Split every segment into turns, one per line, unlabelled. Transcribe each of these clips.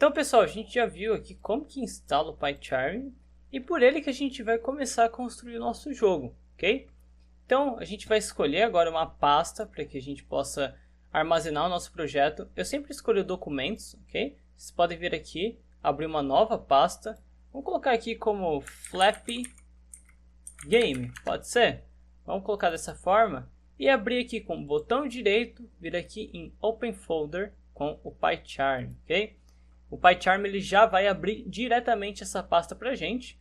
Então, pessoal, a gente já viu aqui como que instala o PyCharm e por ele que a gente vai começar a construir o nosso jogo, ok? Então, a gente vai escolher agora uma pasta para que a gente possa armazenar o nosso projeto. Eu sempre escolho documentos, ok? Vocês podem vir aqui, abrir uma nova pasta. Vamos colocar aqui como Flappy Game, pode ser? Vamos colocar dessa forma e abrir aqui com o botão direito, vir aqui em Open Folder com o PyCharm, ok? O PyCharm ele já vai abrir diretamente essa pasta para a gente.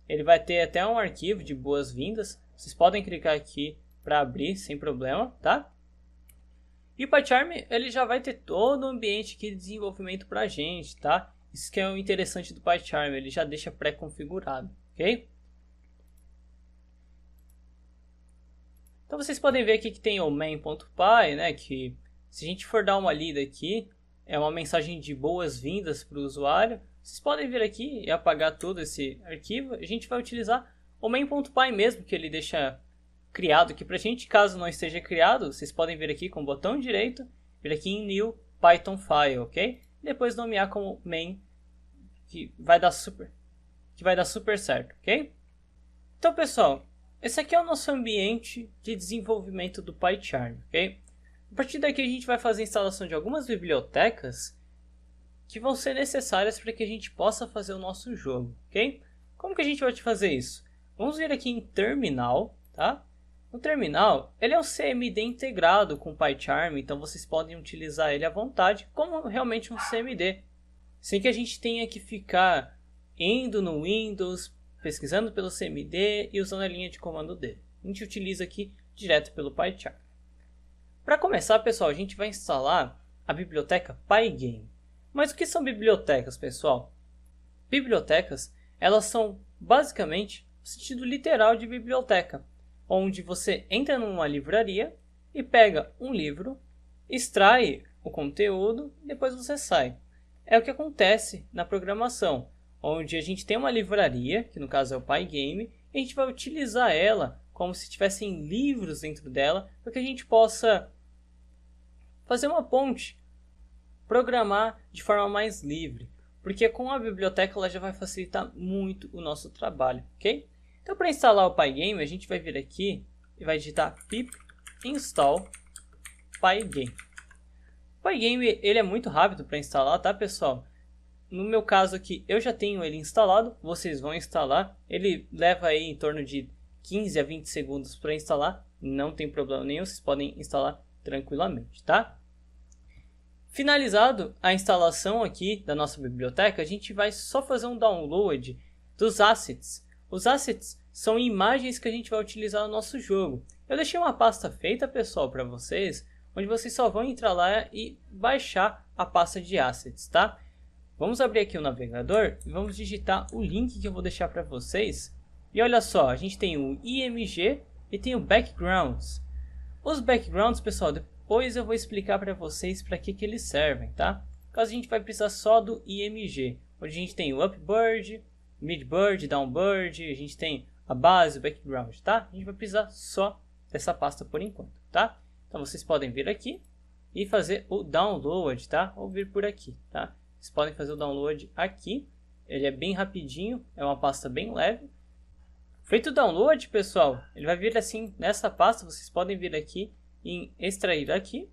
Ele vai ter até um arquivo de boas-vindas. Vocês podem clicar aqui para abrir sem problema, tá? E o PyCharm ele já vai ter todo o ambiente aqui de desenvolvimento para a gente, tá? Isso que é o interessante do PyCharm, ele já deixa pré-configurado, ok? Então vocês podem ver aqui que tem o main.py, né? Que se a gente for dar uma lida aqui, é uma mensagem de boas-vindas para o usuário. Vocês podem vir aqui e apagar todo esse arquivo. A gente vai utilizar o main.py mesmo, que ele deixa criado aqui para a gente. Caso não esteja criado, vocês podem vir aqui com o botão direito, vir aqui em New Python File, ok? E depois nomear como main, que vai dar super certo, ok? Então, pessoal, esse aqui é o nosso ambiente de desenvolvimento do PyCharm, ok? A partir daqui a gente vai fazer a instalação de algumas bibliotecas que vão ser necessárias para que a gente possa fazer o nosso jogo, ok? Como que a gente vai fazer isso? Vamos vir aqui em Terminal, tá? No Terminal, ele é um CMD integrado com o PyCharm, então vocês podem utilizar ele à vontade como realmente um CMD. Sem que a gente tenha que ficar indo no Windows, pesquisando pelo CMD e usando a linha de comando dele. A gente utiliza aqui direto pelo PyCharm. Para começar, pessoal, a gente vai instalar a biblioteca Pygame. Mas o que são bibliotecas, pessoal? Bibliotecas, elas são basicamente o sentido literal de biblioteca, onde você entra numa livraria e pega um livro, extrai o conteúdo e depois você sai. É o que acontece na programação, onde a gente tem uma livraria, que no caso é o Pygame, e a gente vai utilizar ela como se tivessem livros dentro dela, para que a gente possa fazer uma ponte, programar de forma mais livre, porque com a biblioteca ela já vai facilitar muito o nosso trabalho, ok? Então, para instalar o Pygame, a gente vai vir aqui e vai digitar pip install Pygame. O Pygame ele é muito rápido para instalar, tá, pessoal? No meu caso aqui, eu já tenho ele instalado, vocês vão instalar, ele leva aí em torno de 15 a 20 segundos para instalar, não tem problema nenhum, vocês podem instalar tranquilamente, tá? Finalizado a instalação aqui da nossa biblioteca, a gente vai só fazer um download dos assets. Os assets são imagens que a gente vai utilizar no nosso jogo. Eu deixei uma pasta feita, pessoal, para vocês, onde vocês só vão entrar lá e baixar a pasta de assets, tá? Vamos abrir aqui o navegador e vamos digitar o link que eu vou deixar para vocês. E olha só, a gente tem o IMG e tem o Backgrounds. Os Backgrounds, pessoal, depois eu vou explicar para vocês para que eles servem, tá? Caso a gente vai precisar só do IMG, onde a gente tem o Upbird, Midbird, Downbird, a gente tem a base, o Background, tá? A gente vai precisar só dessa pasta por enquanto, tá? Então vocês podem vir aqui e fazer o download, tá? Ou vir por aqui, tá? Vocês podem fazer o download aqui, ele é bem rapidinho, é uma pasta bem leve. Feito o download, pessoal, ele vai vir assim nessa pasta, vocês podem vir aqui em extrair aqui.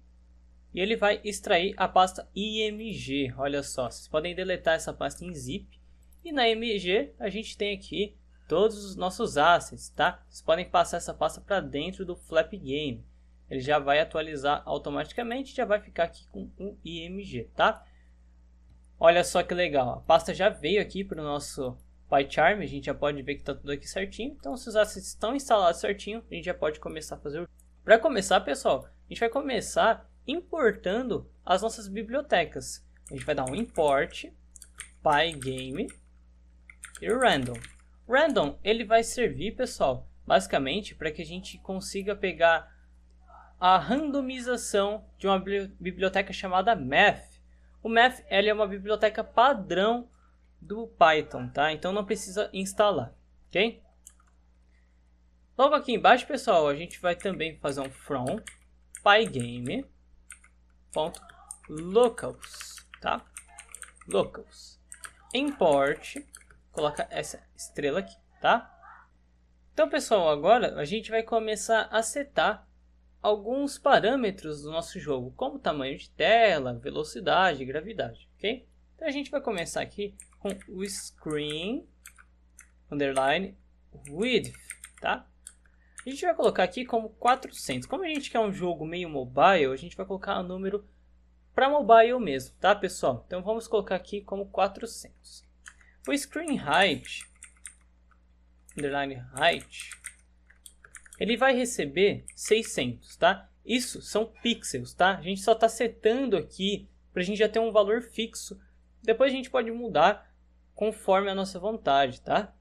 E ele vai extrair a pasta IMG, olha só, vocês podem deletar essa pasta em zip. E na IMG a gente tem aqui todos os nossos assets, tá? Vocês podem passar essa pasta para dentro do Flappy Game. Ele já vai atualizar automaticamente, já vai ficar aqui com o IMG, tá? Olha só que legal, a pasta já veio aqui para o nosso PyCharm, a gente já pode ver que está tudo aqui certinho. Então, se os assets estão instalados certinho, a gente já pode começar a fazer o... Para começar, pessoal, a gente vai começar importando as nossas bibliotecas. A gente vai dar um import Pygame e random. Random, ele vai servir, pessoal, basicamente para que a gente consiga pegar a randomização de uma biblioteca chamada math. O math ele é uma biblioteca padrão do Python, tá? Então não precisa instalar, ok? Logo aqui embaixo, pessoal, a gente vai também fazer um from pygame.locals, tá? locals. Import, coloca essa estrela aqui, tá? Então, pessoal, agora a gente vai começar a setar alguns parâmetros do nosso jogo, como tamanho de tela, velocidade, gravidade, ok? Então a gente vai começar aqui com o screen underline width, tá? A gente vai colocar aqui como 400. Como a gente quer um jogo meio mobile, a gente vai colocar o número para mobile mesmo, tá, pessoal? Então vamos colocar aqui como 400. O screen height, underline height, ele vai receber 600, tá? Isso são pixels, tá? A gente só está setando aqui para a gente já ter um valor fixo. Depois a gente pode mudar conforme a nossa vontade, tá?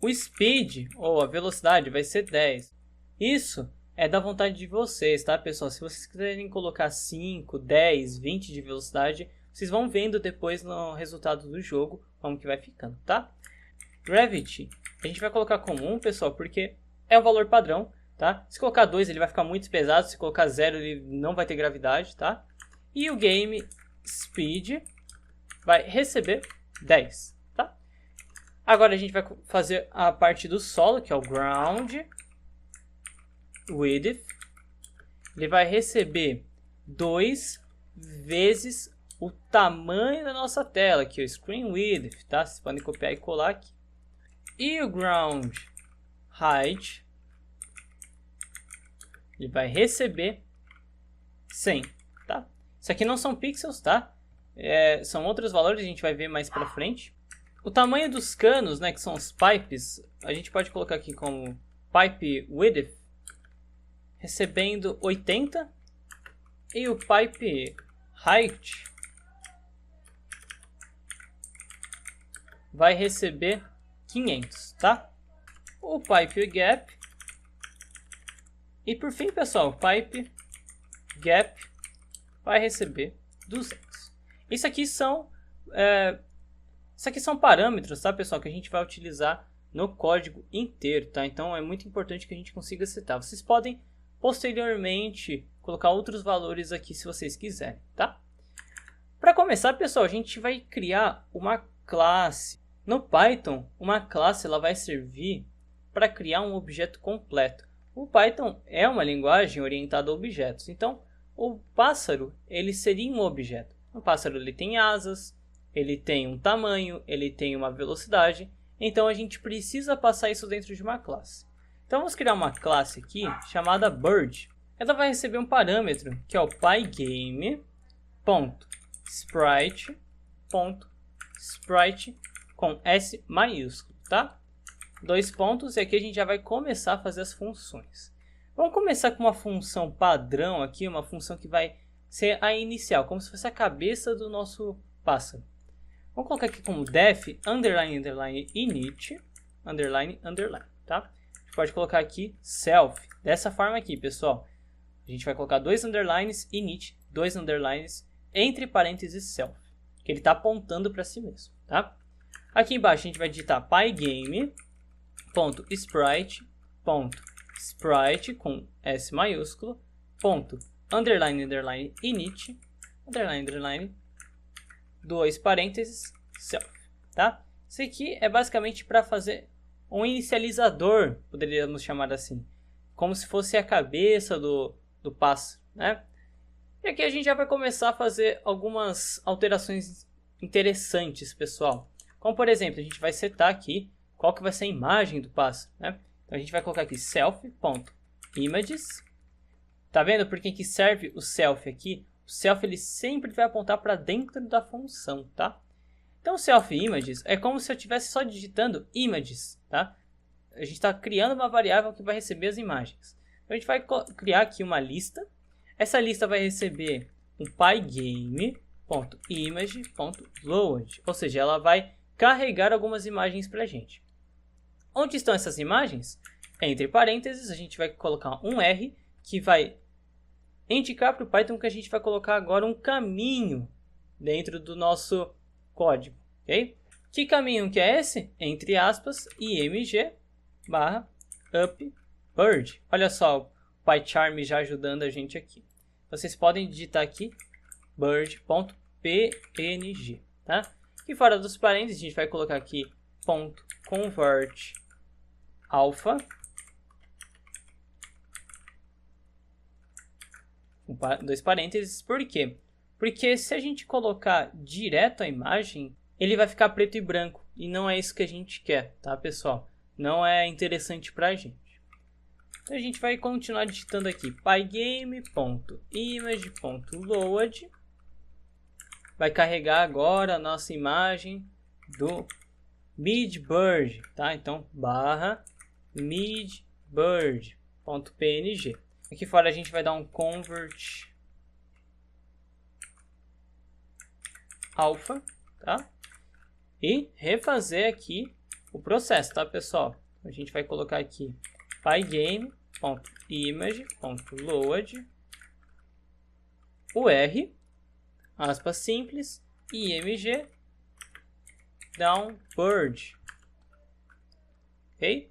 O speed, ou a velocidade, vai ser 10. Isso é da vontade de vocês, tá, pessoal? Se vocês quiserem colocar 5, 10, 20 de velocidade, vocês vão vendo depois no resultado do jogo como que vai ficando, tá? Gravity, a gente vai colocar como 1, pessoal, porque é o valor padrão, tá? Se colocar 2, ele vai ficar muito pesado. Se colocar 0, ele não vai ter gravidade, tá? E o Game Speed vai receber 10. Agora a gente vai fazer a parte do solo, que é o ground width. Ele vai receber 2 vezes o tamanho da nossa tela, que é o screen width, tá? Vocês podem copiar e colar aqui. E o ground height, ele vai receber 100, tá? Isso aqui não são pixels, tá? São outros valores, a gente vai ver mais pra frente. O tamanho dos canos, né, que são os pipes, a gente pode colocar aqui como pipe width, recebendo 80. E o pipe height vai receber 500, tá? O pipe gap. E por fim, pessoal, o pipe gap vai receber 200. Isso aqui são parâmetros, tá, pessoal, que a gente vai utilizar no código inteiro, tá? Então é muito importante que a gente consiga setar. Vocês podem posteriormente colocar outros valores aqui se vocês quiserem, tá? Para começar, pessoal, a gente vai criar uma classe. No Python, uma classe ela vai servir para criar um objeto completo. O Python é uma linguagem orientada a objetos. Então, o pássaro ele seria um objeto. O pássaro ele tem asas, ele tem um tamanho, ele tem uma velocidade, então a gente precisa passar isso dentro de uma classe. Então vamos criar uma classe aqui chamada bird. Ela vai receber um parâmetro que é o pygame.sprite com S maiúsculo, tá? 2 pontos, e aqui a gente já vai começar a fazer as funções. Vamos começar com uma função padrão aqui, uma função que vai ser a inicial, como se fosse a cabeça do nosso pássaro. Vamos colocar aqui como def underline underline init underline underline, tá? A gente pode colocar aqui self, dessa forma aqui, pessoal. A gente vai colocar 2 underlines init, 2 underlines entre parênteses self, que ele está apontando para si mesmo, tá? Aqui embaixo a gente vai digitar pygame.sprite com S maiúsculo underline underline init underline underline 2 parênteses self, tá? Isso aqui é basicamente para fazer um inicializador, poderíamos chamar assim, como se fosse a cabeça do pássaro, né? E aqui a gente já vai começar a fazer algumas alterações interessantes, pessoal. Como por exemplo, a gente vai setar aqui qual que vai ser a imagem do pássaro, né? Então a gente vai colocar aqui self.images. Tá vendo por que serve o self aqui? O self ele sempre vai apontar para dentro da função, tá? Então, o self-images é como se eu estivesse só digitando images, tá? A gente está criando uma variável que vai receber as imagens. Então, a gente vai criar aqui uma lista. Essa lista vai receber um pygame.image.load, ou seja, ela vai carregar algumas imagens para a gente. Onde estão essas imagens? Entre parênteses, a gente vai colocar um R que vai indicar para o Python que a gente vai colocar agora um caminho dentro do nosso código, ok? Que caminho que é esse? Entre aspas, img barra upBird. Olha só o PyCharm já ajudando a gente aqui. Vocês podem digitar aqui bird.img .png, tá? E fora dos parênteses, a gente vai colocar aqui .convert alpha, dois parênteses. Por quê? Porque se a gente colocar direto a imagem, ele vai ficar preto e branco, e não é isso que a gente quer, tá, pessoal? Não é interessante pra gente. Então a gente vai continuar digitando aqui pygame.image.load. Vai carregar agora a nossa imagem do midbird, tá? Então barra midbird.png. Aqui fora a gente vai dar um convert alpha, tá? E refazer aqui o processo, tá, pessoal? A gente vai colocar aqui pygame.image.load UR, aspas simples, img downbird. Ok?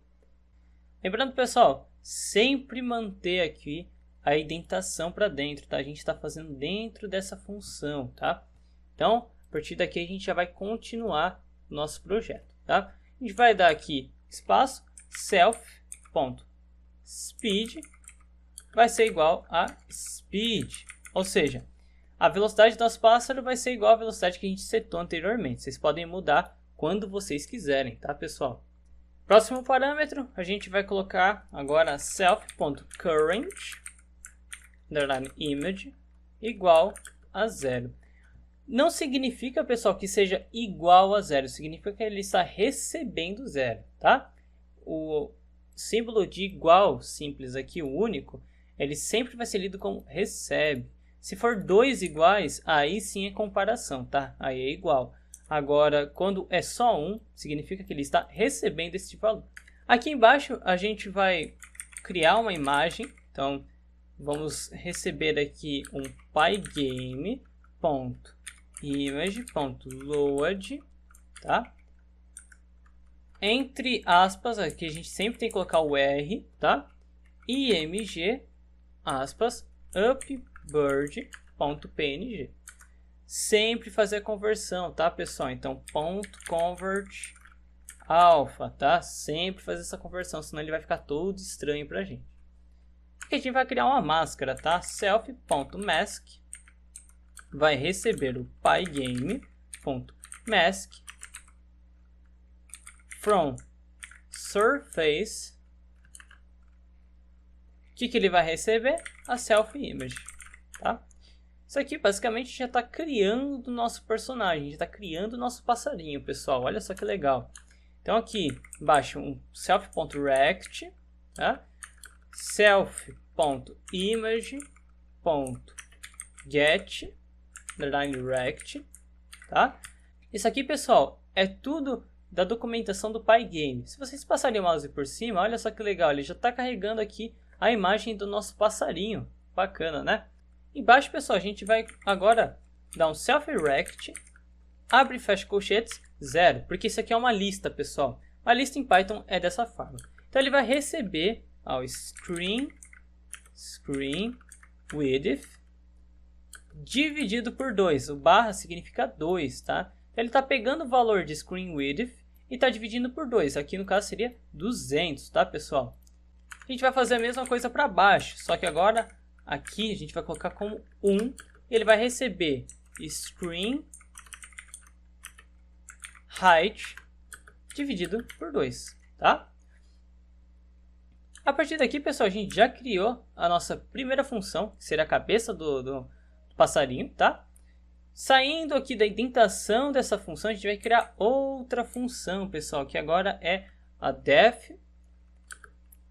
Lembrando, pessoal, sempre manter aqui a indentação para dentro, tá? A gente está fazendo dentro dessa função, tá? Então, a partir daqui a gente já vai continuar o nosso projeto, tá? A gente vai dar aqui espaço, self.speed vai ser igual a speed, ou seja, a velocidade do nosso pássaro vai ser igual à velocidade que a gente setou anteriormente. Vocês podem mudar quando vocês quiserem, tá, pessoal? Próximo parâmetro, a gente vai colocar agora self.current_image igual a 0. Não significa, pessoal, que seja igual a 0, significa que ele está recebendo 0, tá? O símbolo de igual simples aqui, o único, ele sempre vai ser lido como recebe. Se for dois iguais, aí sim é comparação, tá? Aí é igual. Agora, quando é só um, significa que ele está recebendo esse valor. Aqui embaixo, a gente vai criar uma imagem. Então, vamos receber aqui um pygame.image.load, tá? Entre aspas, aqui a gente sempre tem que colocar o R, tá? img, aspas, upbird.png. Sempre fazer a conversão, tá, pessoal? Então, .convert alpha, tá? Sempre fazer essa conversão, senão ele vai ficar todo estranho pra gente. Aqui a gente vai criar uma máscara, tá? Self.mask vai receber o pygame.mask from surface. O que ele vai receber? A self image, tá? Isso aqui basicamente já está criando o nosso personagem, a gente está criando o nosso passarinho, pessoal. Olha só que legal. Então aqui embaixo um self.rect, tá? self.image.get_rect, tá? Isso aqui, pessoal, é tudo da documentação do Pygame. Se vocês passarem o mouse por cima, olha só que legal, ele já está carregando aqui a imagem do nosso passarinho. Bacana, né? Embaixo, pessoal, a gente vai agora dar um self-rect, abre e fecha colchetes, 0, porque isso aqui é uma lista, pessoal. A lista em Python é dessa forma. Então ele vai receber o screen width dividido por 2. O barra significa 2, tá? Então ele está pegando o valor de screen width e está dividindo por 2. Aqui no caso seria 200, tá, pessoal? A gente vai fazer a mesma coisa para baixo, só que agora aqui a gente vai colocar como 1. Ele vai receber screen height dividido por 2, tá? A partir daqui, pessoal, a gente já criou a nossa primeira função, que será a cabeça do passarinho, tá? Saindo aqui da indentação dessa função, a gente vai criar outra função, pessoal, que agora é a def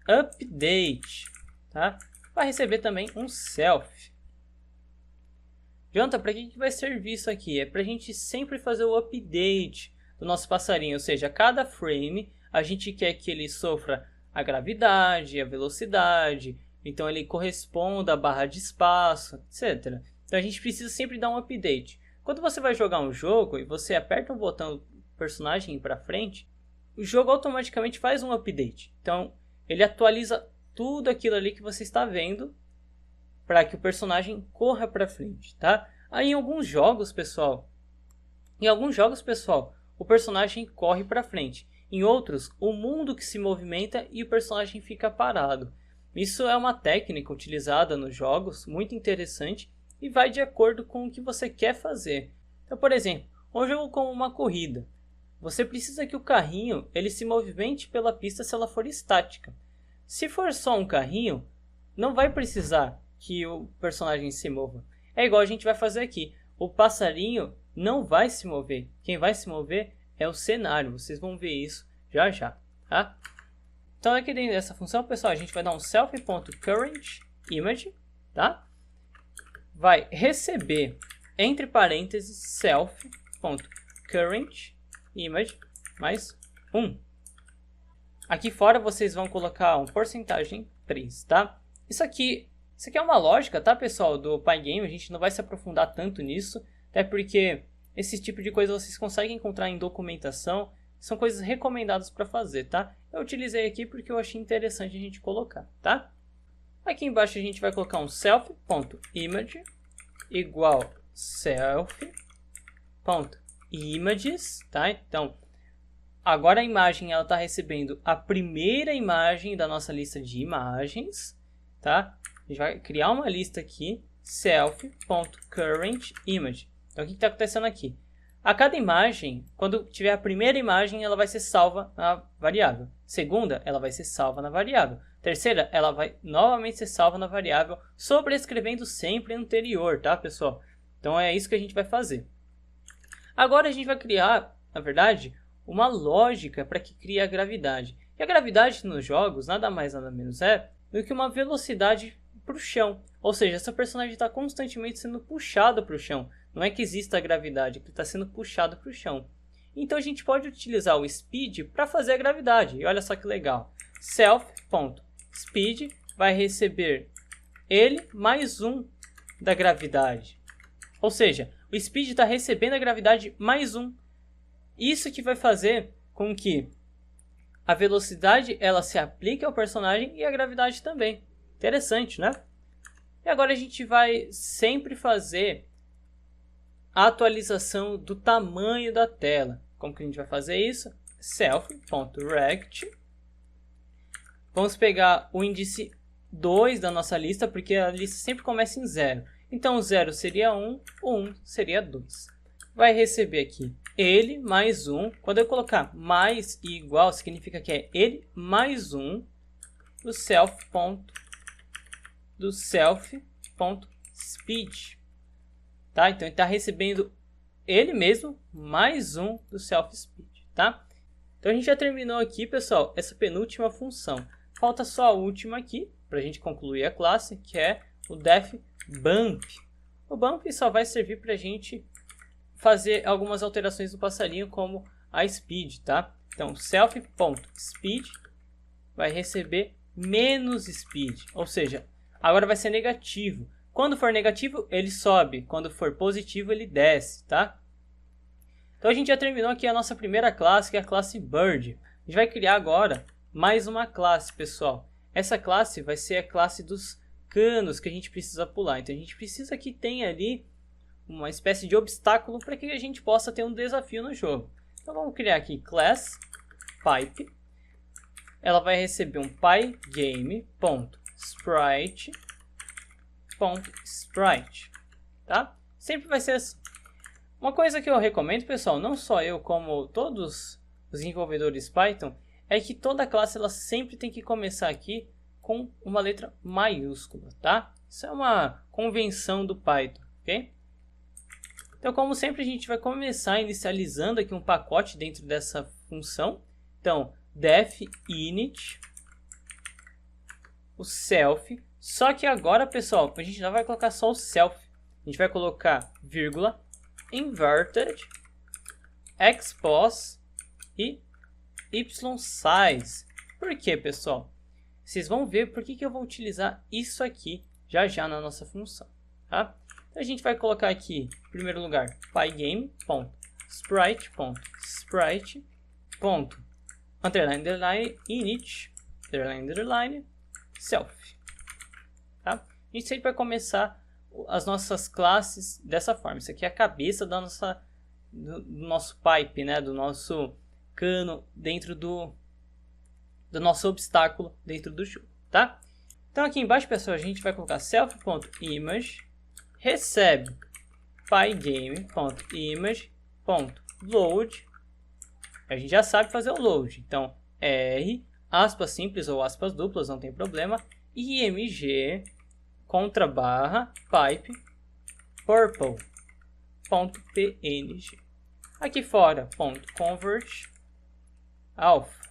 update, tá? Vai receber também um self. Jonathan, para que vai servir isso aqui? É para a gente sempre fazer o update do nosso passarinho, ou seja, a cada frame a gente quer que ele sofra a gravidade, a velocidade, então ele corresponda à barra de espaço, etc. Então a gente precisa sempre dar um update. Quando você vai jogar um jogo e você aperta um botão do personagem para frente, o jogo automaticamente faz um update. Então ele atualiza tudo aquilo ali que você está vendo para que o personagem corra para frente, tá? Aí em alguns jogos, pessoal, o personagem corre para frente. Em outros, o mundo que se movimenta e o personagem fica parado. Isso é uma técnica utilizada nos jogos, muito interessante, e vai de acordo com o que você quer fazer. Então, por exemplo, um jogo como uma corrida. Você precisa que o carrinho ele se movimente pela pista se ela for estática. Se for só um carrinho, não vai precisar que o personagem se mova. É igual a gente vai fazer aqui. O passarinho não vai se mover. Quem vai se mover é o cenário. Vocês vão ver isso já já, tá? Então aqui dentro dessa função, pessoal, a gente vai dar um self.currentImage, tá? Vai receber, entre parênteses, self.currentImage mais 1. Aqui fora vocês vão colocar um porcentagem 3, tá? Isso aqui é uma lógica, tá, pessoal, do Pygame. A gente não vai se aprofundar tanto nisso, até porque esse tipo de coisa vocês conseguem encontrar em documentação. São coisas recomendadas para fazer, tá? Eu utilizei aqui porque eu achei interessante a gente colocar, tá? Aqui embaixo a gente vai colocar um self.image igual self.images, tá? Então, agora a imagem ela está recebendo a primeira imagem da nossa lista de imagens, tá? A gente vai criar uma lista aqui, self.currentImage. Então, o que está acontecendo aqui? A cada imagem, quando tiver a primeira imagem, ela vai ser salva na variável. Segunda, ela vai ser salva na variável. Terceira, ela vai novamente ser salva na variável, sobrescrevendo sempre a anterior, tá, pessoal? Então, é isso que a gente vai fazer. Agora, a gente vai criar, na verdade, uma lógica para que crie a gravidade. E a gravidade nos jogos, nada mais nada menos é do que uma velocidade para o chão. Ou seja, essa personagem está constantemente sendo puxada para o chão. Não é que exista a gravidade, que está sendo puxado para o chão. Então a gente pode utilizar o speed para fazer a gravidade. E olha só que legal. Self.speed vai receber ele mais 1 da gravidade. Ou seja, o speed está recebendo a gravidade mais 1. Isso que vai fazer com que a velocidade ela se aplique ao personagem e a gravidade também. Interessante, né? E agora a gente vai sempre fazer a atualização do tamanho da tela. Como que a gente vai fazer isso? Self.rect. Vamos pegar o índice 2 da nossa lista, porque a lista sempre começa em 0. Então, o 0 seria 1, o 1 seria 2. Vai receber aqui ele mais 1. Quando eu colocar mais e igual, significa que é ele mais 1 do self.speed. Tá? Então, ele está recebendo ele mesmo mais 1 do self.speed. Tá? Então, a gente já terminou aqui, pessoal, essa penúltima função. Falta só a última aqui, para a gente concluir a classe, que é o defBump. O bump só vai servir para a gente fazer algumas alterações do passarinho, como a speed, tá? Então, self.speed vai receber menos speed, ou seja, agora vai ser negativo. Quando for negativo, ele sobe. Quando for positivo, ele desce, tá? Então, a gente já terminou aqui a nossa primeira classe, que é a classe Bird. A gente vai criar agora mais uma classe, pessoal. Essa classe vai ser a classe dos canos que a gente precisa pular. Então, a gente precisa que tenha ali uma espécie de obstáculo para que a gente possa ter um desafio no jogo. Então, vamos criar aqui class pipe. Ela vai receber um pygame.sprite. Tá? Sempre vai ser assim. Uma coisa que eu recomendo, pessoal, não só eu, como todos os desenvolvedores Python, é que toda classe ela sempre tem que começar aqui com uma letra maiúscula, tá? Isso é uma convenção do Python, ok? Então, como sempre, a gente vai começar inicializando aqui um pacote dentro dessa função. Então, def init, o self. Só que agora, pessoal, a gente não vai colocar só o self. A gente vai colocar vírgula, inverted, expose e ysize. Por quê, pessoal? Vocês vão ver por que eu vou utilizar isso aqui já já na nossa função, tá? Então, a gente vai colocar aqui, em primeiro lugar, pygame.sprite, underline, init, underline, self. Tá? A gente sempre vai começar as nossas classes dessa forma. Isso aqui é a cabeça da do nosso pipe, né? Do nosso cano dentro do nosso obstáculo dentro do jogo, tá? Então aqui embaixo, pessoal, a gente vai colocar self.image recebe pygame.image.load. A gente já sabe fazer o load, então R, aspas simples ou aspas duplas, não tem problema, img contra barra pipe purple.png. Aqui fora, .convert alpha.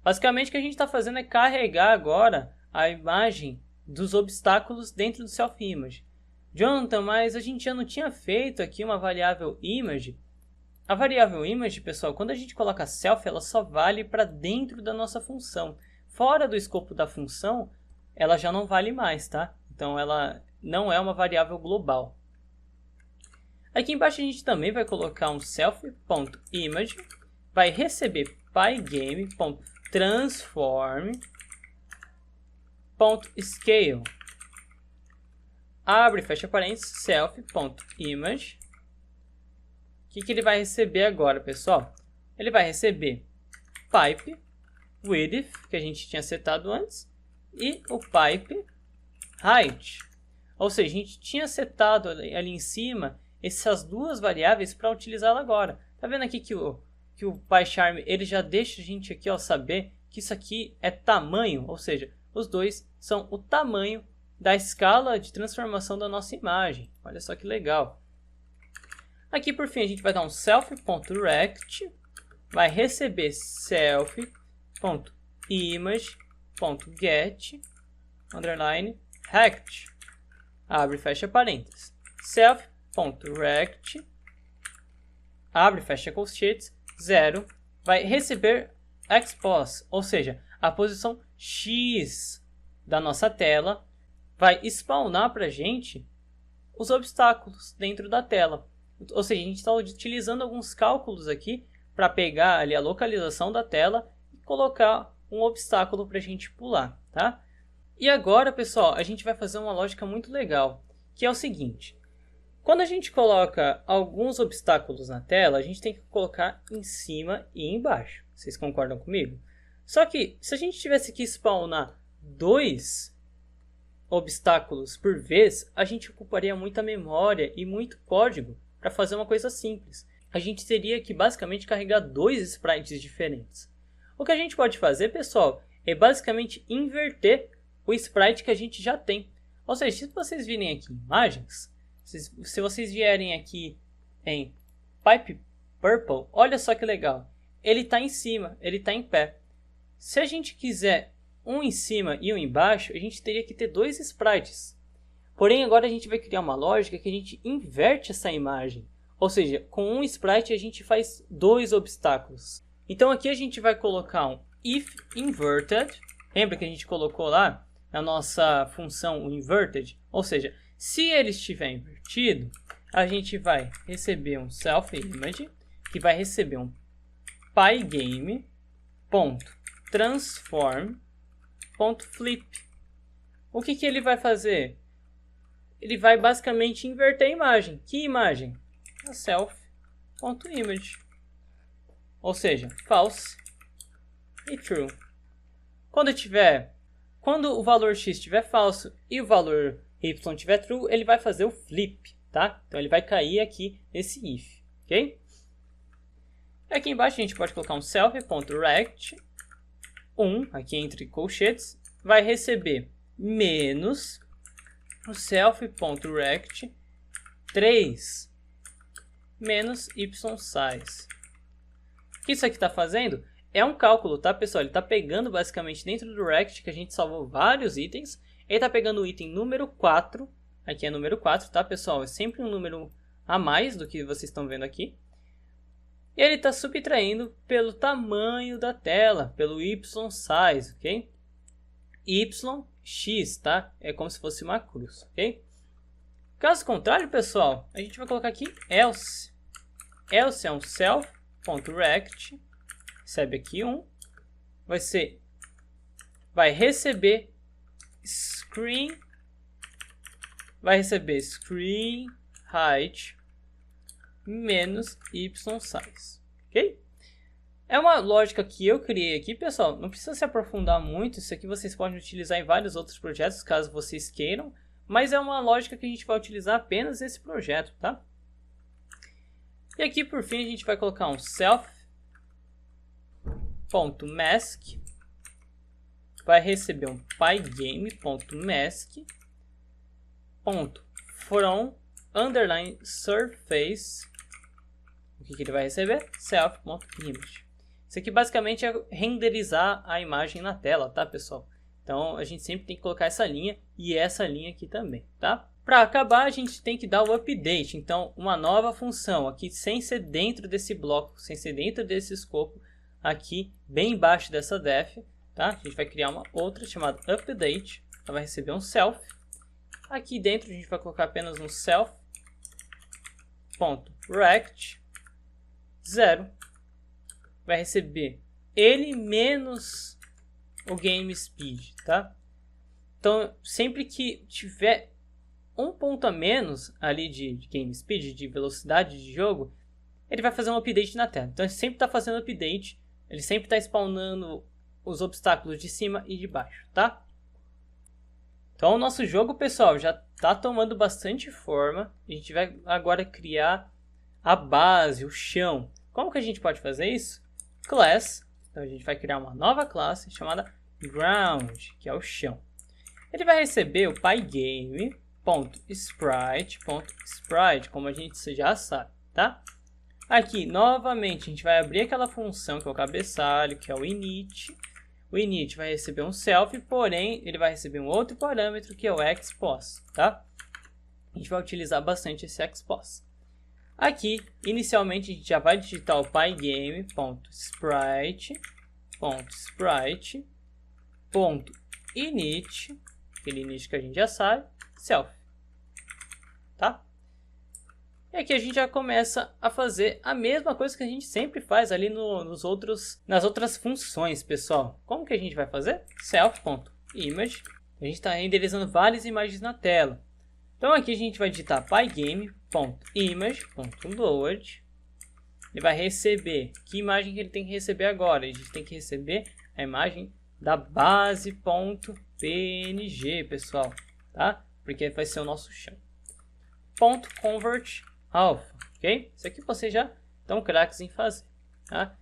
Basicamente o que a gente está fazendo é carregar agora a imagem dos obstáculos dentro do self-image. Jonathan, mas a gente já não tinha feito aqui uma variável image. A variável image, pessoal, quando a gente coloca self, ela só vale para dentro da nossa função. Fora do escopo da função, ela já não vale mais, tá? Então ela não é uma variável global. Aqui embaixo a gente também vai colocar um self.image, vai receber pygame.transform.scale. Abre e fecha parênteses, self.image. O que ele vai receber agora, pessoal? Ele vai receber pipe width, que a gente tinha setado antes, e o pipe height. Ou seja, a gente tinha setado ali em cima essas duas variáveis para utilizá-la agora. Tá vendo aqui que o PyCharm ele já deixa a gente aqui, ó, saber que isso aqui é tamanho, ou seja, os dois são o tamanho da escala de transformação da nossa imagem. Olha só que legal. Aqui por fim a gente vai dar um self.rect, vai receber self.image.get underline rect, abre e fecha parênteses, self.rect, abre e fecha colchetes, 0, vai receber expos, ou seja, a posição X da nossa tela, vai spawnar para a gente os obstáculos dentro da tela. Ou seja, a gente está utilizando alguns cálculos aqui para pegar ali a localização da tela e colocar um obstáculo para a gente pular, tá? E agora, pessoal, a gente vai fazer uma lógica muito legal, que é o seguinte. Quando a gente coloca alguns obstáculos na tela, a gente tem que colocar em cima e embaixo. Vocês concordam comigo? Só que, se a gente tivesse que spawnar 2 obstáculos por vez, a gente ocuparia muita memória e muito código para fazer uma coisa simples. A gente teria que basicamente carregar 2 sprites diferentes. O que a gente pode fazer, pessoal, é basicamente inverter o sprite que a gente já tem. Ou seja, se vocês virem aqui em imagens, se vocês vierem aqui em Pipe Purple, olha só que legal. Ele está em cima, ele está em pé. Se a gente quiser um em cima e um embaixo, a gente teria que ter 2 sprites. Porém, agora a gente vai criar uma lógica que a gente inverte essa imagem. Ou seja, com um sprite a gente faz 2 obstáculos. Então aqui a gente vai colocar um if inverted. Lembra que a gente colocou lá na nossa função o inverted? Ou seja, se ele estiver invertido, a gente vai receber um self-image, que vai receber um pygame.transform.flip. O que ele vai fazer? Ele vai basicamente inverter a imagem. Que imagem? A self.image. Ou seja, false e true. Quando o valor x estiver falso e o valor y estiver true, ele vai fazer o flip, tá? Então ele vai cair aqui nesse if, ok? Aqui embaixo a gente pode colocar um self.rect 1, aqui entre colchetes, vai receber menos o self.rect 3 menos y_size. O que isso aqui está fazendo? É um cálculo, tá, pessoal? Ele está pegando basicamente dentro do rect, que a gente salvou vários itens. Ele está pegando o item número 4. Aqui é número 4, tá, pessoal? É sempre um número a mais do que vocês estão vendo aqui. E ele está subtraindo pelo tamanho da tela, pelo y_size, ok? Yx, tá? É como se fosse uma cruz, ok? Caso contrário, pessoal, a gente vai colocar aqui else. Else é um self.rect, recebe aqui 1, vai receber screen vai receber screen height menos y size, ok? É uma lógica que eu criei aqui, pessoal, não precisa se aprofundar muito, isso aqui vocês podem utilizar em vários outros projetos, caso vocês queiram, mas é uma lógica que a gente vai utilizar apenas nesse projeto, tá? E aqui, por fim, a gente vai colocar um self.mask, vai receber um pygame.mask.from underline surface. O que ele vai receber? Self.image. Isso aqui basicamente é renderizar a imagem na tela, tá, pessoal? Então a gente sempre tem que colocar essa linha e essa linha aqui também, tá? Para acabar, a gente tem que dar o update. Então, uma nova função aqui, sem ser dentro desse bloco, sem ser dentro desse escopo, aqui bem embaixo dessa def, tá? A gente vai criar uma outra chamada update. Ela vai receber um self. Aqui dentro a gente vai colocar apenas um self.rect 0. Vai receber ele menos o game speed, tá? Então, sempre que tiver um ponto a menos ali de game speed, de velocidade de jogo, ele vai fazer um update na tela. Então, ele sempre está fazendo update, ele sempre está spawnando os obstáculos de cima e de baixo, tá? Então, o nosso jogo, pessoal, já está tomando bastante forma. A gente vai agora criar a base, o chão. Como que a gente pode fazer isso? Class. Então, a gente vai criar uma nova classe chamada Ground, que é o chão. Ele vai receber o pygame.sprite.sprite, como a gente já sabe, tá? Aqui, novamente, a gente vai abrir aquela função que é o cabeçalho, que é o init. O init vai receber um self, porém, ele vai receber um outro parâmetro, que é o expos, tá? A gente vai utilizar bastante esse expos. Aqui, inicialmente, a gente já vai digitar o pygame.sprite.init, aquele init que a gente já sabe, self, tá? E aqui a gente já começa a fazer a mesma coisa que a gente sempre faz ali nas outras funções, pessoal. Como que a gente vai fazer? Self.image. A gente está renderizando várias imagens na tela. Então aqui a gente vai digitar pygame.image.load. Ele vai receber, que imagem que ele tem que receber agora? A gente tem que receber a imagem da base.png, pessoal, tá? Porque vai ser o nosso chão. .convert alpha, ok? Isso aqui vocês já estão craques em fazer, tá?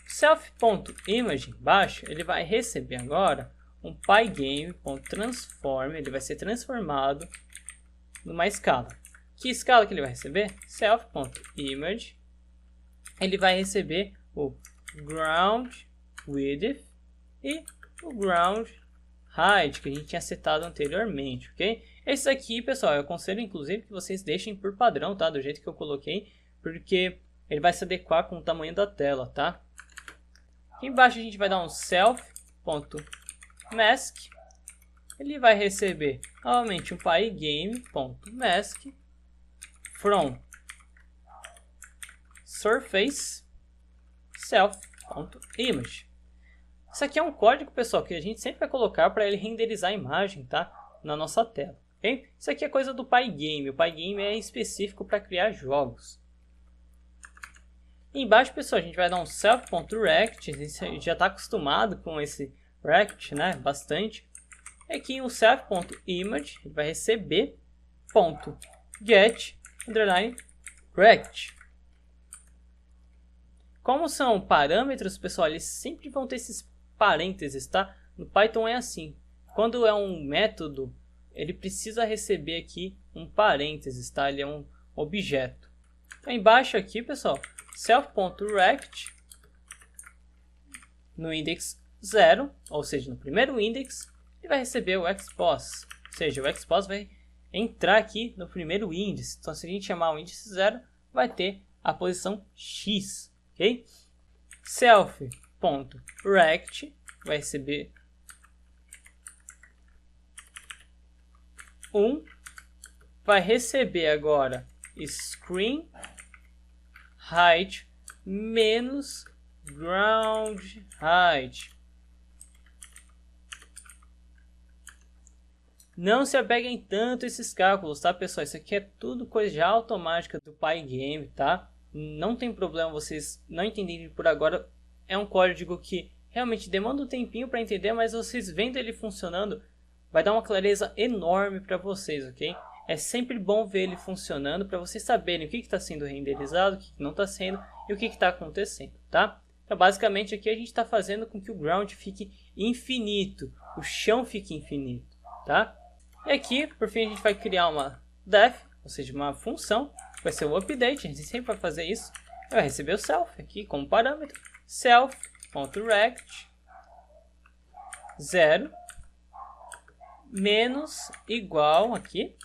Self.image embaixo, ele vai receber agora um pygame.transform, ele vai ser transformado numa escala. Que escala que ele vai receber? Self.image, ele vai receber o ground width e o ground height que a gente tinha setado anteriormente, ok? Esse aqui, pessoal, eu aconselho inclusive que vocês deixem por padrão, tá? Do jeito que eu coloquei, porque ele vai se adequar com o tamanho da tela, tá? Aqui embaixo a gente vai dar um self.mask. Ele vai receber novamente um pygame.mask from surface self.image. Isso aqui é um código, pessoal, que a gente sempre vai colocar para ele renderizar a imagem, tá? Na nossa tela, ok? Isso aqui é coisa do Pygame. O Pygame é específico para criar jogos. E embaixo, pessoal, a gente vai dar um self.rect. A gente já está acostumado com esse rect, né? Bastante. E aqui um self.image, ele vai receber .get underline rect. Como são parâmetros, pessoal, eles sempre vão ter esses parênteses, tá? No Python é assim. Quando é um método, ele precisa receber aqui um parênteses, tá? Ele é um objeto. Então, embaixo aqui, pessoal, self.rect no index 0, ou seja, no primeiro index, ele vai receber o expos. Ou seja, o expos vai entrar aqui no primeiro índice. Então, se a gente chamar o índice 0, vai ter a posição X. Okay? Self.rect vai receber 1, vai receber agora screen height menos ground height. Não se apeguem tanto a esses cálculos, tá, pessoal? Isso aqui é tudo coisa já automática do Pygame, tá? Não tem problema vocês não entenderem por agora. É um código que realmente demanda um tempinho para entender, mas vocês vendo ele funcionando, vai dar uma clareza enorme para vocês, ok? É sempre bom ver ele funcionando para vocês saberem o que está sendo renderizado, o que não está sendo e o que está acontecendo, tá? Então, basicamente, aqui a gente está fazendo com que o ground fique infinito, o chão fique infinito, tá? E aqui, por fim, a gente vai criar uma def, ou seja, uma função, vai ser o update, a gente sempre vai fazer isso, vai receber o self aqui como parâmetro, self.rect 0 menos igual aqui,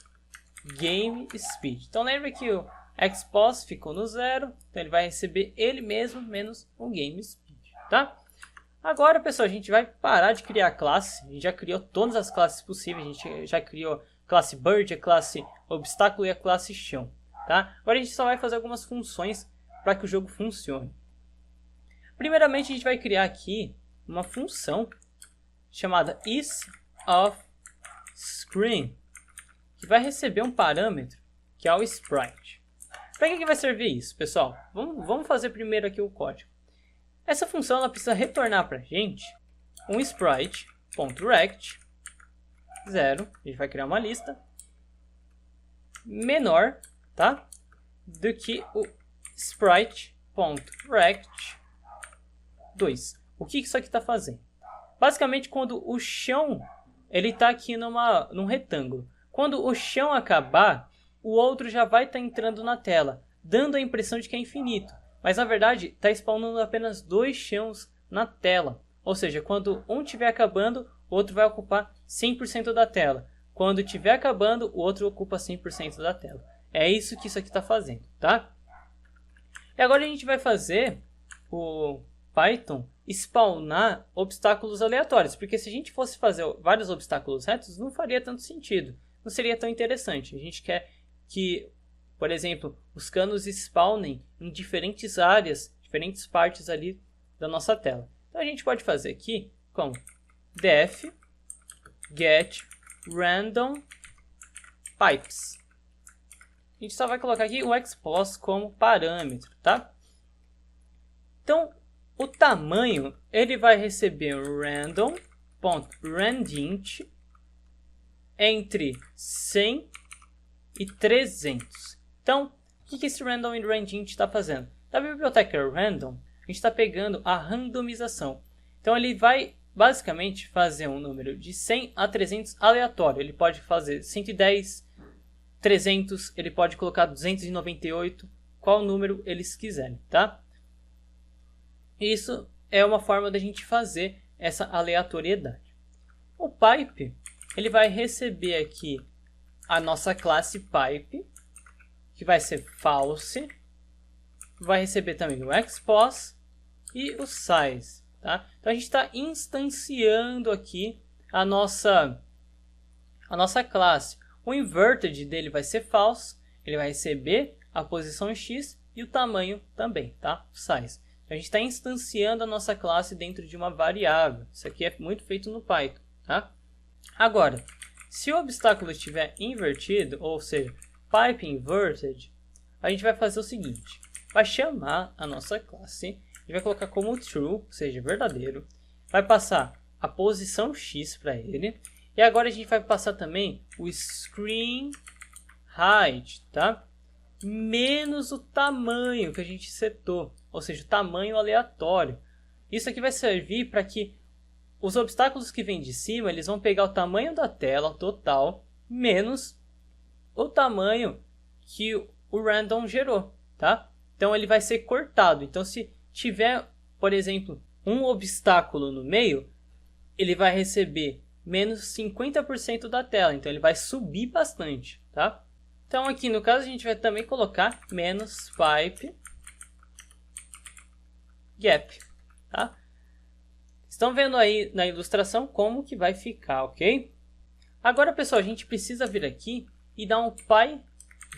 game speed. Então lembra que o expos ficou no 0, então ele vai receber ele mesmo menos o game speed, tá? Agora, pessoal, a gente vai parar de criar classe. A gente já criou todas as classes possíveis. A gente já criou a classe bird, a classe obstáculo e a classe chão, tá? Agora a gente só vai fazer algumas funções para que o jogo funcione. Primeiramente, a gente vai criar aqui uma função chamada isOfScreen, que vai receber um parâmetro que é o sprite. Para que vai servir isso, pessoal? Vamos fazer primeiro aqui o código. Essa função ela precisa retornar para a gente um sprite.rect 0, a gente vai criar uma lista, menor, tá, do que o sprite.rect 2. O que isso aqui está fazendo? Basicamente, quando o chão ele está aqui num retângulo, quando o chão acabar, o outro já vai estar entrando na tela, dando a impressão de que é infinito. Mas na verdade está spawnando apenas 2 chãos na tela. Ou seja, quando um estiver acabando, o outro vai ocupar 100% da tela. Quando estiver acabando, o outro ocupa 100% da tela. É isso que isso aqui está fazendo, tá? E agora a gente vai fazer o Python spawnar obstáculos aleatórios. Porque se a gente fosse fazer vários obstáculos retos, não faria tanto sentido. Não seria tão interessante. A gente quer que, por exemplo, os canos spawnem em diferentes áreas, diferentes partes ali da nossa tela. Então a gente pode fazer aqui com def get random pipes. A gente só vai colocar aqui o expos como parâmetro, tá? Então o tamanho ele vai receber random.randint entre 100 e 300. Então, o que esse random e randint está fazendo? Da biblioteca random, a gente está pegando a randomização. Então, ele vai basicamente fazer um número de 100 a 300 aleatório. Ele pode fazer 110, 300, ele pode colocar 298, qual número eles quiserem, tá? Isso é uma forma da gente fazer essa aleatoriedade. O pipe, ele vai receber aqui a nossa classe pipe, que vai ser false, vai receber também o expos e o size, tá? Então a gente está instanciando aqui a nossa classe. O inverted dele vai ser false, ele vai receber a posição x e o tamanho também, tá? O size. Então a gente está instanciando a nossa classe dentro de uma variável. Isso aqui é muito feito no Python, tá? Agora, se o obstáculo estiver invertido, ou seja, pipe inverted, a gente vai fazer o seguinte. Vai chamar a nossa classe, a gente vai colocar como true, ou seja, verdadeiro. Vai passar a posição x para ele. E agora a gente vai passar também o screen height, tá? Menos o tamanho que a gente setou, ou seja, o tamanho aleatório. Isso aqui vai servir para que os obstáculos que vêm de cima, eles vão pegar o tamanho da tela total, menos o tamanho que o random gerou, tá? Então ele vai ser cortado. Então se tiver, por exemplo, um obstáculo no meio, ele vai receber menos 50% da tela. Então ele vai subir bastante, tá? Então aqui no caso a gente vai também colocar menos pipe gap, tá? Estão vendo aí na ilustração como que vai ficar, ok? Agora, pessoal, a gente precisa vir aqui e dar um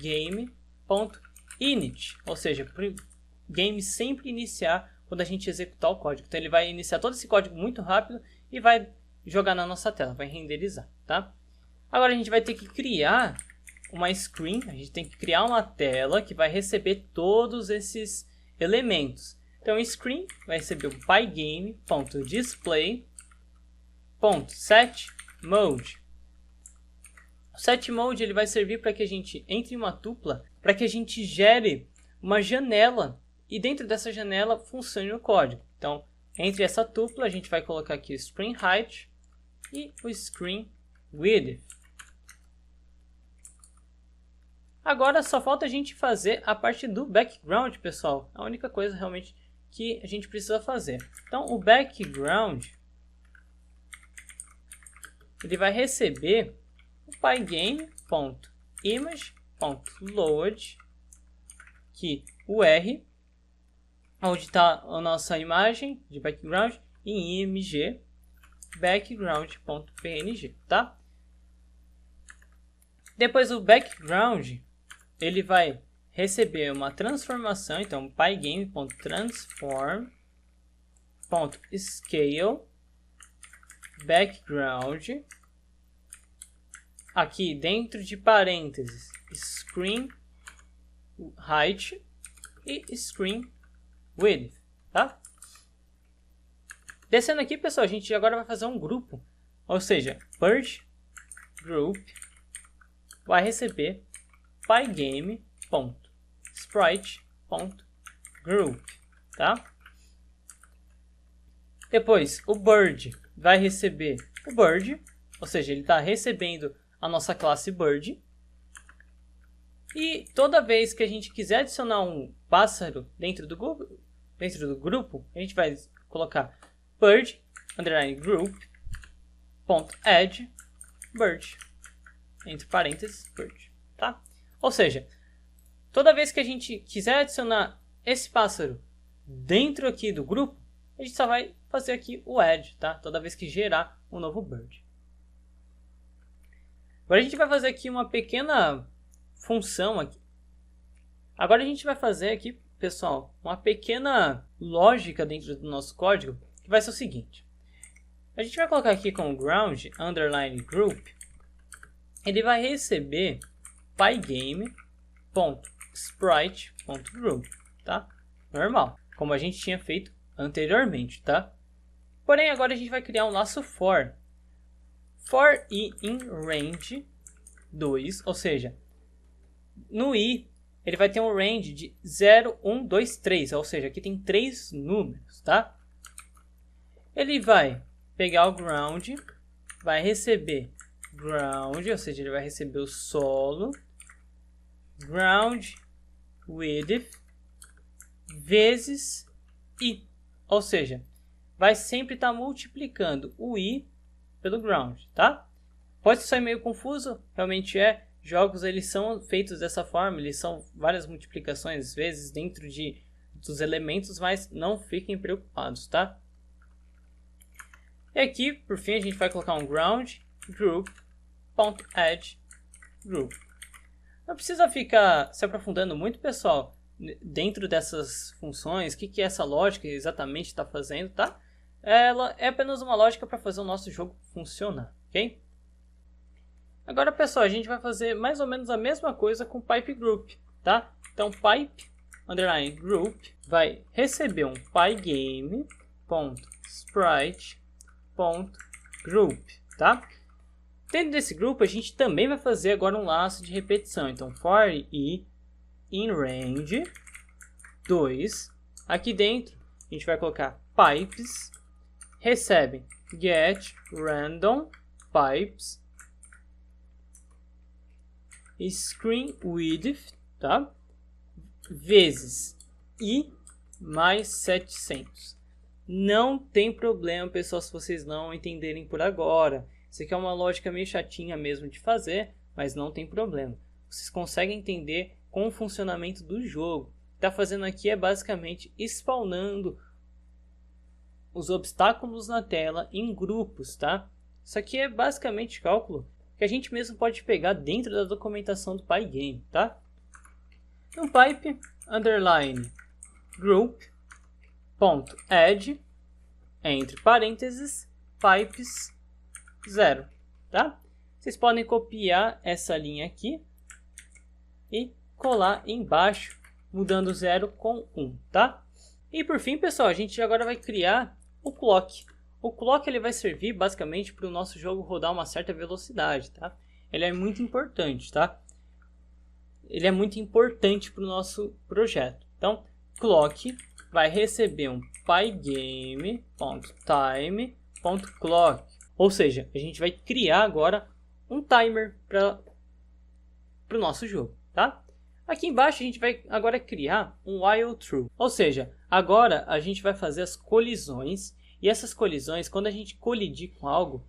pygame.init, ou seja, para o game sempre iniciar quando a gente executar o código. Então ele vai iniciar todo esse código muito rápido e vai jogar na nossa tela, vai renderizar, tá? Agora a gente vai ter que criar uma screen, a gente tem que criar uma tela que vai receber todos esses elementos. Então, screen vai receber o pygame.display.setMode. O setMode ele vai servir para que a gente entre em uma tupla, para que a gente gere uma janela e dentro dessa janela funcione o código. Então, entre essa tupla a gente vai colocar aqui o screen height e o screen width. Agora só falta a gente fazer a parte do background, pessoal. A única coisa realmente que a gente precisa fazer. Então, o background ele vai receber o pygame.image.load, que o R, onde está a nossa imagem de background, em img background.png, tá? Depois o background ele vai receber uma transformação, então pygame.transform.scale background, aqui dentro de parênteses screen height e screen width, tá? Descendo aqui, pessoal, a gente agora vai fazer um grupo, ou seja, purge group vai receber pygame.sprite.group, tá? Depois, o bird vai receber o bird, ou seja, ele está recebendo a nossa classe bird. E toda vez que a gente quiser adicionar um pássaro dentro do grupo, a gente vai colocar bird _group.add bird, entre parênteses, bird, tá? Ou seja, toda vez que a gente quiser adicionar esse pássaro dentro aqui do grupo, a gente só vai fazer aqui o add, tá? Toda vez que gerar um novo bird. Agora a gente vai fazer aqui uma pequena função aqui. Agora a gente vai fazer aqui, pessoal, uma pequena lógica dentro do nosso código, que vai ser o seguinte. A gente vai colocar aqui como ground underline group. Ele vai receber pygame.sprite.group, tá? Normal, como a gente tinha feito anteriormente, tá? Porém, agora a gente vai criar um laço for i in range 2, ou seja, no i ele vai ter um range de 0, 1, 2, 3, ou seja, aqui tem 3 números, tá? Ele vai pegar o ground, vai receber ground, ou seja, ele vai receber o solo, ground width vezes i, ou seja, vai sempre estar multiplicando o i pelo ground, tá? Pode ser meio confuso, realmente é. Jogos eles são feitos dessa forma, eles são várias multiplicações, às vezes dentro dos elementos, mas não fiquem preocupados, tá? E aqui, por fim, a gente vai colocar um ground group.add group. Não precisa ficar se aprofundando muito, pessoal, dentro dessas funções, o que essa lógica exatamente está fazendo, tá? Ela é apenas uma lógica para fazer o nosso jogo funcionar, ok? Agora, pessoal, a gente vai fazer mais ou menos a mesma coisa com pipe group, tá? Então, pipe underline group vai receber um pygame.sprite.group, tá? Dentro desse grupo, a gente também vai fazer agora um laço de repetição. Então, for i in range 2. Aqui dentro, a gente vai colocar pipes recebem get random pipes screen width, tá? Vezes i mais 700. Não tem problema, pessoal, se vocês não entenderem por agora. Isso aqui é uma lógica meio chatinha mesmo de fazer, mas não tem problema. Vocês conseguem entender com o funcionamento do jogo. O que está fazendo aqui é basicamente spawnando os obstáculos na tela em grupos, tá? Isso aqui é basicamente cálculo que a gente mesmo pode pegar dentro da documentação do Pygame, tá? Então, pipe underline group ponto add entre parênteses pipes 0, tá? vocês podem copiar essa linha aqui e colar embaixo, mudando 0 com 1, tá? E por fim, pessoal, a gente agora vai criar o clock. O clock ele vai servir basicamente para o nosso jogo rodar uma certa velocidade, tá? Ele é muito importante, tá? Ele é muito importante para o nosso projeto. Então, clock vai receber um pygame.time.clock. Ou seja, a gente vai criar agora um timer para o nosso jogo, tá? Aqui embaixo a gente vai agora criar um while true. Ou seja, agora a gente vai fazer as colisões. E essas colisões, quando a gente colidir com algo,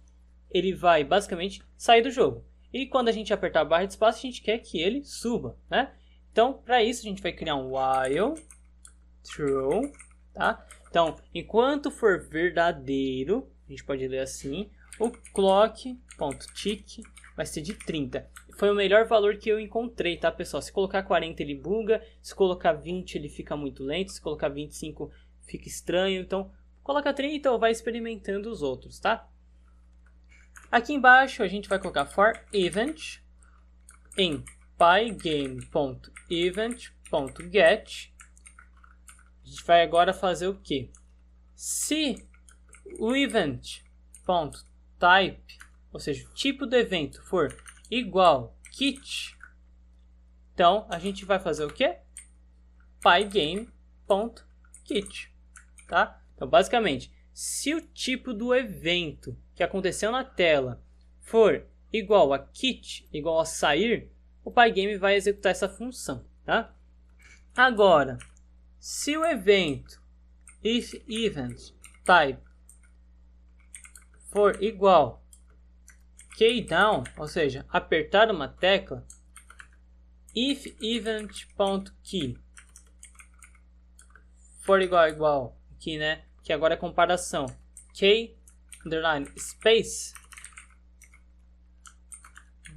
ele vai basicamente sair do jogo. E quando a gente apertar a barra de espaço, a gente quer que ele suba, né? Então, para isso, a gente vai criar um while true, tá? Então, enquanto for verdadeiro, a gente pode ler assim, o clock.tick vai ser de 30. Foi o melhor valor que eu encontrei, tá, pessoal? Se colocar 40, ele buga. Se colocar 20, ele fica muito lento. Se colocar 25, fica estranho. Então, coloca 30 ou vai experimentando os outros, tá? Aqui embaixo a gente vai colocar for event em pygame.event.get. A gente vai agora fazer o quê? Se o event.type, ou seja, o tipo do evento for igual kit, então a gente vai fazer o quê? pygame.kit, tá? Então basicamente, se o tipo do evento que aconteceu na tela for igual a kit, igual a sair, o pygame vai executar essa função, tá? Agora, se o evento if event type for igual key down, ou seja, apertar uma tecla, if event.key for igual aqui, né? Que agora é comparação, key underline space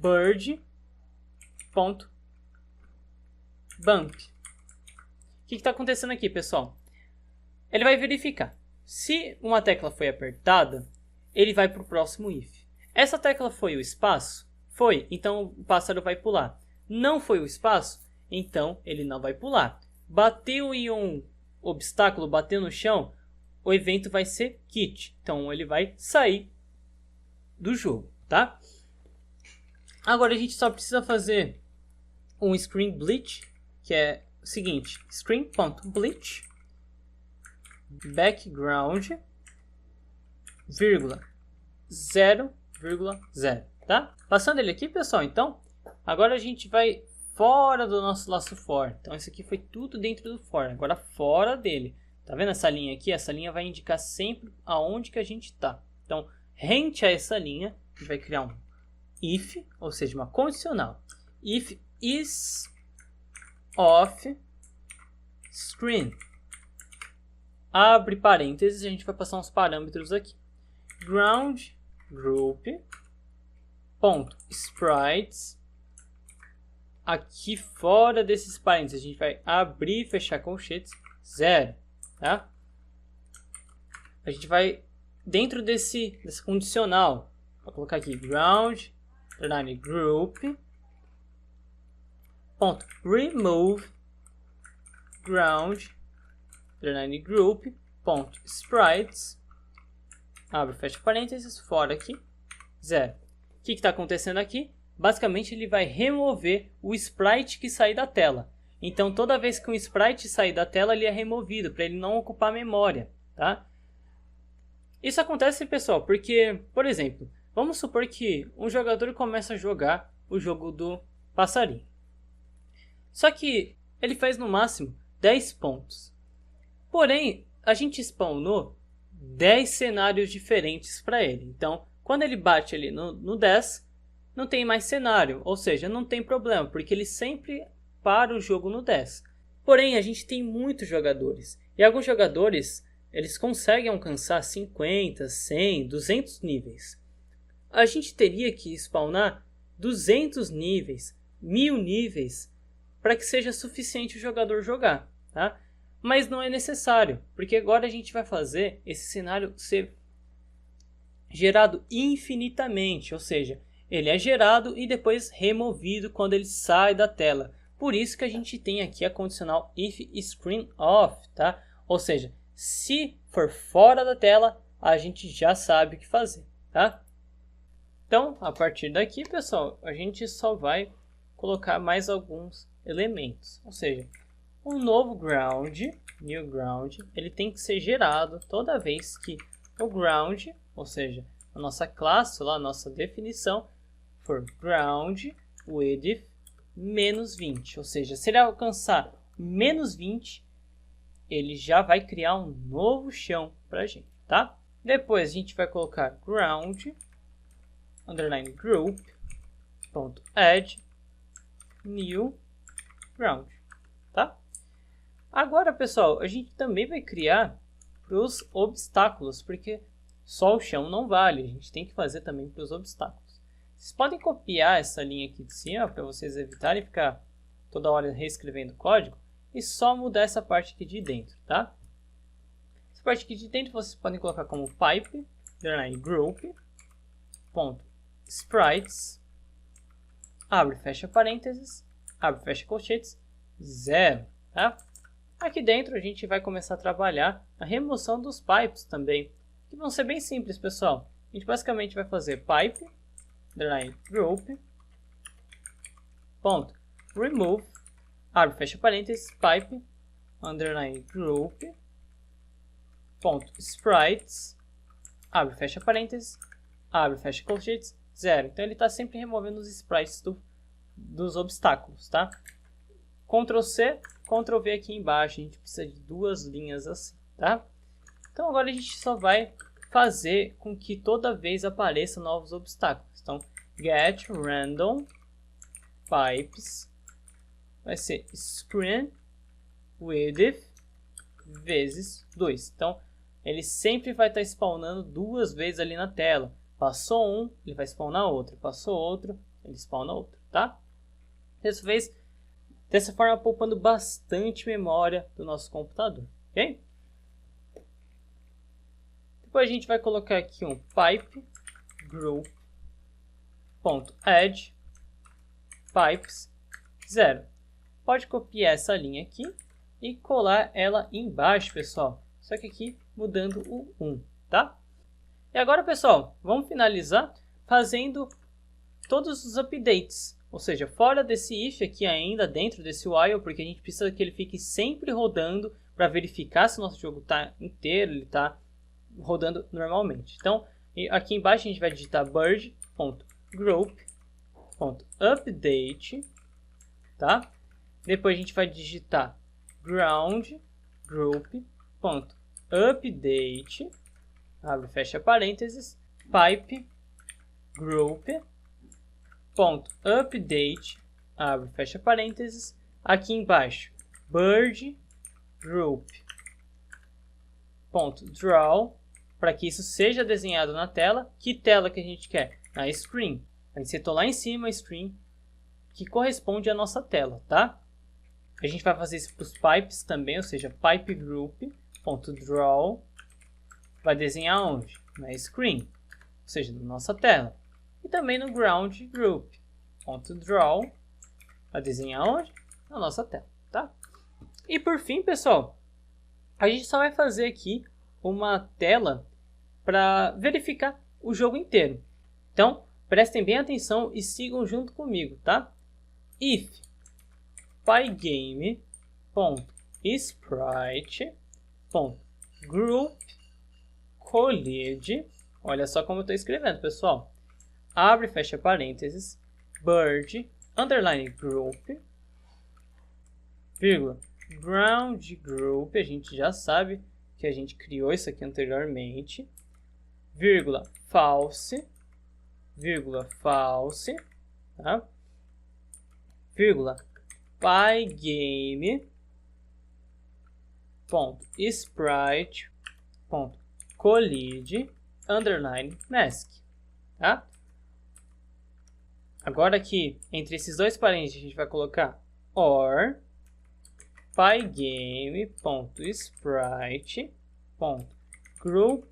bird ponto bump. O que está acontecendo aqui, pessoal? Ele vai verificar se uma tecla foi apertada, ele vai para o próximo if. Essa tecla foi o espaço? Foi, então o pássaro vai pular. Não foi o espaço? Então ele não vai pular. Bateu em um obstáculo, bateu no chão, o evento vai ser kit. Então ele vai sair do jogo, tá? Agora a gente só precisa fazer um screen bleach, que é o seguinte, screen.bleach background, vírgula, 0,0, tá? Passando ele aqui, pessoal, então, agora a gente vai fora do nosso laço for. Então, isso aqui foi tudo dentro do for, agora fora dele. Tá vendo essa linha aqui? Essa linha vai indicar sempre aonde que a gente tá. Então, rente a essa linha, a gente vai criar um if, ou seja, uma condicional. If is off screen. Abre parênteses, a gente vai passar uns parâmetros aqui. Ground group ponto sprites. Aqui fora desses parênteses a gente vai abrir e fechar colchetes 0, tá? A gente vai dentro desse condicional, vou colocar aqui ground group ponto remove ground group ponto sprites, abre e fecha parênteses, fora aqui 0. O que está acontecendo aqui? Basicamente ele vai remover o sprite que sair da tela. Então toda vez que um sprite sair da tela, ele é removido para ele não ocupar memória, tá? Isso acontece, pessoal, porque, por exemplo, vamos supor que um jogador começa a jogar o jogo do passarinho. Só que ele fez no máximo 10 pontos. Porém, a gente spawnou 10 cenários diferentes para ele. Então, quando ele bate ali no 10, não tem mais cenário. Ou seja, não tem problema, porque ele sempre para o jogo no 10. Porém, a gente tem muitos jogadores. E alguns jogadores, eles conseguem alcançar 50, 100, 200 níveis. A gente teria que spawnar 200 níveis, 1000 níveis, para que seja suficiente o jogador jogar, tá? Mas não é necessário, porque agora a gente vai fazer esse cenário ser gerado infinitamente, ou seja, ele é gerado e depois removido quando ele sai da tela. Por isso que a gente tem aqui a condicional if screen off, tá? Ou seja, se for fora da tela, a gente já sabe o que fazer, tá? Então, a partir daqui, pessoal, a gente só vai colocar mais alguns elementos. Ou seja, um novo ground, new ground, ele tem que ser gerado toda vez que o ground, ou seja, a nossa classe, lá, a nossa definição, for ground width menos 20. Ou seja, se ele alcançar menos 20, ele já vai criar um novo chão para a gente, tá? Depois a gente vai colocar ground underline group ponto add new ground, tá? Agora, pessoal, a gente também vai criar para os obstáculos, porque só o chão não vale, a gente tem que fazer também para os obstáculos. Vocês podem copiar essa linha aqui de cima para vocês evitarem ficar toda hora reescrevendo o código e só mudar essa parte aqui de dentro, tá? Essa parte aqui de dentro vocês podem colocar como pipe underline group ponto sprites abre e fecha parênteses, abre e fecha colchetes, 0, tá? Aqui dentro a gente vai começar a trabalhar a remoção dos pipes também, que vão ser bem simples, pessoal. A gente basicamente vai fazer pipe underline group ponto remove abre e fecha parênteses pipe underline group ponto sprites abre e fecha parênteses abre e fecha colchetes 0. Então ele está sempre removendo os sprites dos obstáculos, tá? Ctrl C, Ctrl V aqui embaixo, a gente precisa de duas linhas assim, tá? Então agora a gente só vai fazer com que toda vez apareçam novos obstáculos. Então, get random pipes vai ser screen width vezes 2. Então, ele sempre vai estar spawnando duas vezes ali na tela. Passou um, ele vai spawnar outro. Passou outro, ele spawna outro, tá? Dessa forma, poupando bastante memória do nosso computador, ok? Depois a gente vai colocar aqui um pipe group ponto add pipes 0. Pode copiar essa linha aqui e colar ela embaixo, pessoal. Só que aqui mudando o 1, tá? E agora, pessoal, vamos finalizar fazendo todos os updates. Ou seja, fora desse if aqui ainda, dentro desse while, porque a gente precisa que ele fique sempre rodando para verificar se o nosso jogo está inteiro, ele está rodando normalmente. Então, aqui embaixo a gente vai digitar bird.group.update, tá? Depois a gente vai digitar ground.group.update, abre e fecha parênteses, pipe group.update, abre e fecha parênteses, aqui embaixo, bird.group.draw, para que isso seja desenhado na tela. Que tela que a gente quer? Na screen. A gente setou lá em cima a screen, que corresponde à nossa tela, tá? A gente vai fazer isso para os pipes também, ou seja, pipegroup.draw vai desenhar onde? Na screen, ou seja, na nossa tela. E também no ground group.draw vai desenhar onde? Na nossa tela, tá? E por fim, pessoal, a gente só vai fazer aqui uma tela para verificar o jogo inteiro. Então, prestem bem atenção e sigam junto comigo, tá? If pygame.sprite.group colide, olha só como eu estou escrevendo, pessoal. Abre e fecha parênteses, bird, underline group, vírgula, ground group, a gente já sabe que a gente criou isso aqui anteriormente, vírgula, false, tá? Vírgula, pygame.sprite.colide, underline mask, tá? Agora aqui, entre esses dois parênteses, a gente vai colocar or pygame.sprite.group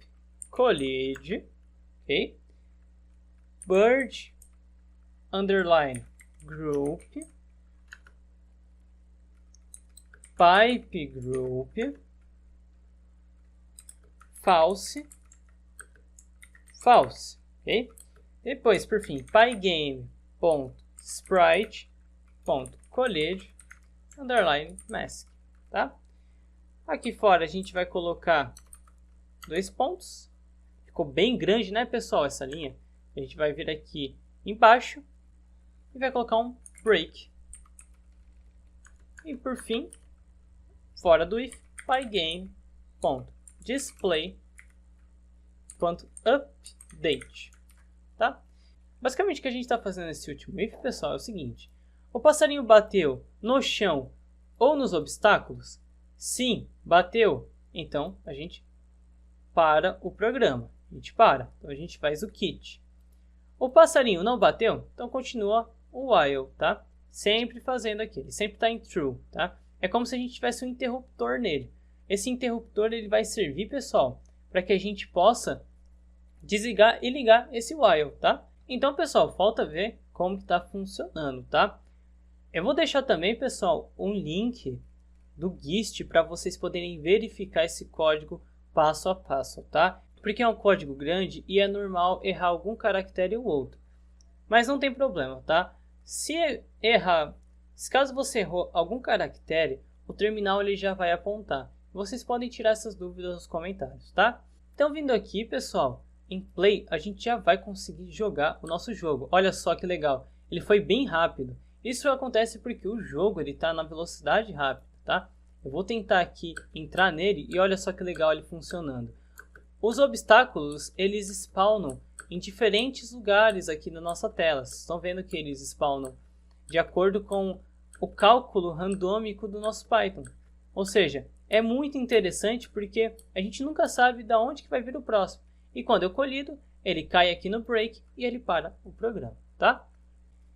colide, ok? Bird underline group, pipe group, false, false, ok? Depois, por fim, pygame.sprite.college, underline mask, tá? Aqui fora a gente vai colocar 2 pontos. Ficou bem grande, né, pessoal, essa linha? A gente vai vir aqui embaixo e vai colocar um break. E por fim, fora do if, pygame.display.update, tá? Basicamente o que a gente está fazendo nesse último if, pessoal, é o seguinte: o passarinho bateu no chão ou nos obstáculos? Sim, bateu. Então a gente para o programa. A gente para. Então a gente faz o kit. O passarinho não bateu? Então continua o while, tá? Sempre fazendo aqui. Ele sempre está em true, tá? É como se a gente tivesse um interruptor nele. Esse interruptor ele vai servir, pessoal, para que a gente possa desligar e ligar esse while, tá? Então, pessoal, falta ver como está funcionando, tá? Eu vou deixar também, pessoal, um link do GIST para vocês poderem verificar esse código passo a passo, tá? Porque é um código grande e é normal errar algum caractere ou outro. Mas não tem problema, tá? Se caso você errou algum caractere, o terminal ele já vai apontar. Vocês podem tirar essas dúvidas nos comentários, tá? Então, vindo aqui, pessoal, em Play, a gente já vai conseguir jogar o nosso jogo. Olha só que legal, ele foi bem rápido. Isso acontece porque o jogo está na velocidade rápida, tá? Eu vou tentar aqui entrar nele e olha só que legal ele funcionando. Os obstáculos, eles spawnam em diferentes lugares aqui na nossa tela. Vocês estão vendo que eles spawnam de acordo com o cálculo randômico do nosso Python. Ou seja, é muito interessante porque a gente nunca sabe de onde que vai vir o próximo. E quando eu colhido, ele cai aqui no break e ele para o programa, tá?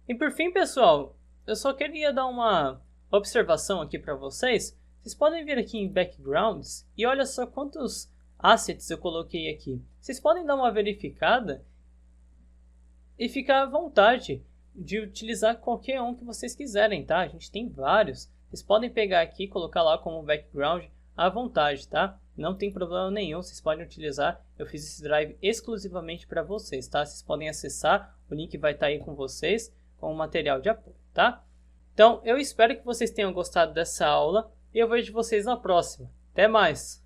E por fim, pessoal, eu só queria dar uma observação aqui para vocês. Vocês podem vir aqui em Backgrounds e olha só quantos assets eu coloquei aqui. Vocês podem dar uma verificada e ficar à vontade de utilizar qualquer um que vocês quiserem, tá? A gente tem vários. Vocês podem pegar aqui e colocar lá como background à vontade, tá? Não tem problema nenhum, vocês podem utilizar. Eu fiz esse drive exclusivamente para vocês, tá? Vocês podem acessar, o link vai estar aí com vocês, com o material de apoio, tá? Então, eu espero que vocês tenham gostado dessa aula e eu vejo vocês na próxima. Até mais!